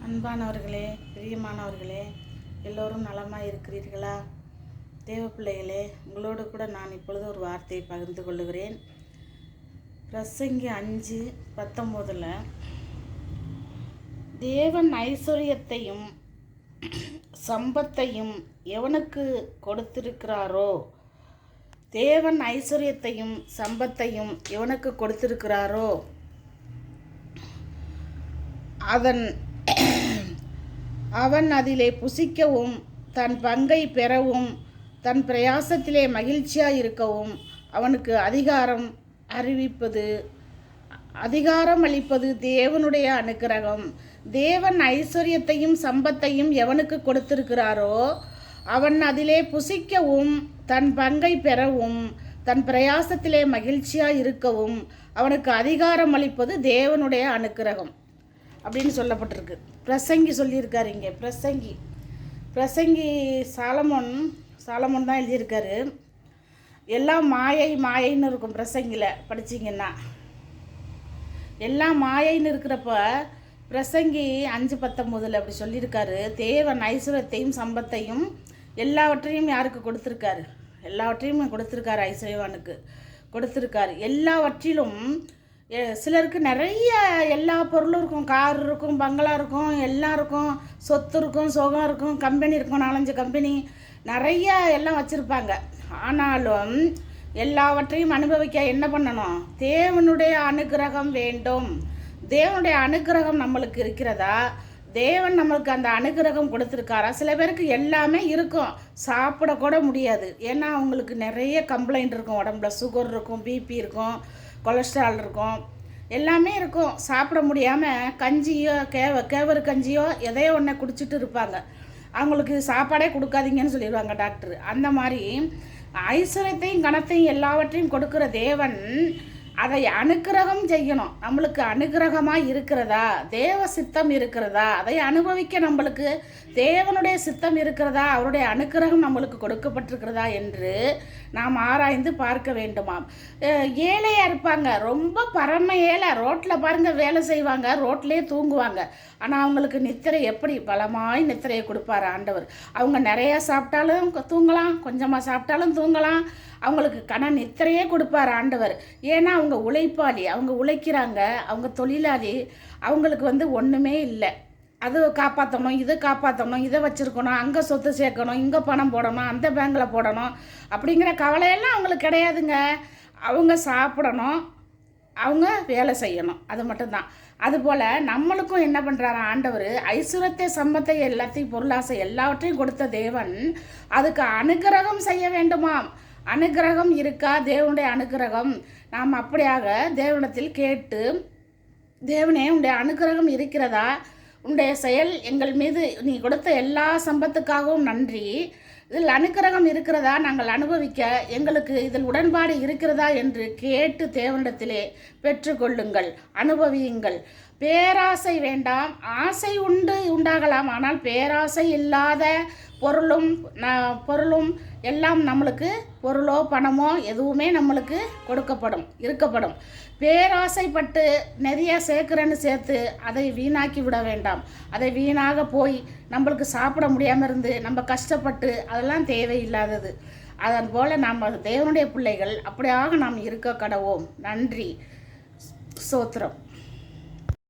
அன்பானவர்களே, பிரியமானவர்களே, எல்லோரும் நலமாக இருக்கிறீர்களா? தேவ பிள்ளைகளே, உங்களோடு கூட நான் இப்பொழுது ஒரு வார்த்தையை பகிர்ந்து கொள்ளுகிறேன். பிரசங்கி 5:19 தேவன் ஐஸ்வர்யத்தையும் சம்பத்தையும் எவனுக்கு கொடுத்திருக்கிறாரோ, தேவன் ஐஸ்வர்யத்தையும் சம்பத்தையும் எவனுக்கு கொடுத்திருக்கிறாரோ அவன் அதிலே புசிக்கவும் தன் பங்கை பெறவும் தன் பிரயாசத்திலே மகிழ்ச்சியாக இருக்கவும் அவனுக்கு அதிகாரம் அளிப்பது தேவனுடைய அனுக்கிரகம். தேவன் ஐஸ்வர்யத்தையும் சம்பத்தையும் எவனுக்கு கொடுத்திருக்கிறாரோ அவன் அதிலே புசிக்கவும் தன் பங்கை பெறவும் தன் பிரயாசத்திலே மகிழ்ச்சியாக இருக்கவும் அவனுக்கு அதிகாரம் அளிப்பது தேவனுடைய அனுக்கிரகம் அப்படின்னு சொல்லப்பட்டிருக்கு. பிரசங்கி சொல்லியிருக்காரு. இங்கே பிரசங்கி சாலமோன் தான் எழுதியிருக்காரு. எல்லாம் மாயைன்னு இருக்கும். பிரசங்கியில் படிச்சிங்கன்னா எல்லாம் மாயைன்னு இருக்கிறப்ப பிரசங்கி 5:19 அப்படி சொல்லியிருக்காரு. தேவன் ஐஸ்வர்யத்தையும் சம்பத்தையும் எல்லாவற்றையும் யாருக்கு கொடுத்துருக்காரு? எல்லாவற்றையும் கொடுத்துருக்காரு. ஐஸ்வர்யவானுக்கு கொடுத்துருக்காரு. எல்லாவற்றிலும் சிலருக்கு நிறைய எல்லா பொருளும் இருக்கும். கார் இருக்கும், பங்களா இருக்கும், எல்லாம் இருக்கும், சொத்து இருக்கும், சுகம் இருக்கும், கம்பெனி இருக்கும், 4-5 கம்பெனி நிறைய எல்லாம் வச்சுருப்பாங்க. ஆனாலும் எல்லாவற்றையும் அனுபவிக்க என்ன பண்ணணும்? தேவனுடைய அனுக்கிரகம் வேண்டும். தேவனுடைய அனுக்கிரகம் நம்மளுக்கு இருக்கிறதா? தேவன் நம்மளுக்கு அந்த அனுக்கிரகம் கொடுத்துருக்காரா? சில பேருக்கு எல்லாமே இருக்கும், சாப்பிடக்கூட முடியாது. ஏன்னா அவங்களுக்கு நிறைய கம்ப்ளைண்ட் இருக்கும். உடம்புல சுகர் இருக்கும், பிபி இருக்கும், கொலஸ்ட்ரால் இருக்கும், எல்லாமே இருக்கும். சாப்பிட முடியாமல் கஞ்சியோ கேவரு கஞ்சியோ எதையோ ஒன்றை குடிச்சிட்டு இருப்பாங்க. அவங்களுக்கு சாப்பாடே கொடுக்காதீங்கன்னு சொல்லிடுவாங்க டாக்டர். அந்த மாதிரி ஐஸ்வர்யத்தையும் கணத்தையும் எல்லாவற்றையும் கொடுக்குற தேவன் அதை அனுக்கிரகம் செய்யணும். நம்மளுக்கு அனுக்கிரகமாக இருக்கிறதா? தேவ சித்தம் இருக்கிறதா? அதை அனுபவிக்க நம்மளுக்கு தேவனுடைய சித்தம் இருக்கிறதா? அவருடைய அனுக்கிரகம் நம்மளுக்கு கொடுக்கப்பட்டிருக்கிறதா என்று நாம் ஆராய்ந்து பார்க்க வேண்டுமாம். ஏழையாக இருப்பாங்க, ரொம்ப பரம ஏழை. ரோட்டில் பாருங்கள், வேலை செய்வாங்க, ரோட்லேயே தூங்குவாங்க. ஆனால் அவங்களுக்கு நித்திரை எப்படி பலமாய் நித்திரையை கொடுப்பார் ஆண்டவர். அவங்க நிறையா சாப்பிட்டாலும் தூங்கலாம், கொஞ்சமாக சாப்பிட்டாலும் தூங்கலாம். அவங்களுக்கு நித்திரையே கொடுப்பார் ஆண்டவர். ஏன்னா அவங்க உழைப்பாளி, அவங்க உழைக்கிறாங்க, அவங்க தொழிலாளி. அவங்களுக்கு ஒன்றுமே இல்லை. அது காப்பாற்றணும், இது காப்பாற்றணும், இதை வச்சுருக்கணும், அங்கே சொத்து சேர்க்கணும், இங்கே பணம் போடணும், அந்த பேங்கில் போடணும் அப்படிங்கிற கவலையெல்லாம் அவங்களுக்கு கிடையாதுங்க. அவங்க சாப்பிடணும், அவங்க வேலை செய்யணும், அது மட்டும்தான். அதுபோல் நம்மளுக்கும் என்ன பண்ணுறாரு ஆண்டவர்? ஐஸ்வர்யத்தை சம்பத்தை எல்லாத்தையும் பொருளாசை எல்லாவற்றையும் கொடுத்த தேவன் அதுக்கு அனுக்கிரகம் செய்ய வேண்டுமாம். அனுக்கிரகம் இருக்கா? தேவனுடைய அனுக்கிரகம் நாம் அப்படியாக தேவனிடத்தில் கேட்டு, தேவனே உன்னுடைய அனுக்கிரகம் இருக்கிறதா? உன்னுடைய செயல் எங்கள் மீது நீ கொடுத்த எல்லா சம்பத்துக்காகவும் நன்றி. இதில் அனுக்கிரகம் இருக்கிறதா? நாங்கள் அனுபவிக்க எங்களுக்கு இதில் உடன்பாடு இருக்கிறதா என்று கேட்டு தேவனிடத்திலே பெற்றுக்கொள்ளுங்கள், அனுபவியுங்கள். பேராசை வேண்டாம். ஆசை உண்டாகலாம், ஆனால் பேராசை இல்லாத பொருளும் எல்லாம் நம்மளுக்கு பொருளோ பணமோ எதுவுமே நம்மளுக்கு இருக்கப்படும். பேராசைப்பட்டு நிறைய சேர்த்து அதை வீணாக்கி விட வேண்டாம். அதை வீணாக போய் நம்மளுக்கு சாப்பிட முடியாமல் இருந்து நம்ம கஷ்டப்பட்டு அதெல்லாம் தேவையில்லாதது. அதன் போல் நாம் தேவனுடைய பிள்ளைகள் அப்படியாக நாம் இருக்க கடவோம். நன்றி, ஸ்தோத்திரம்.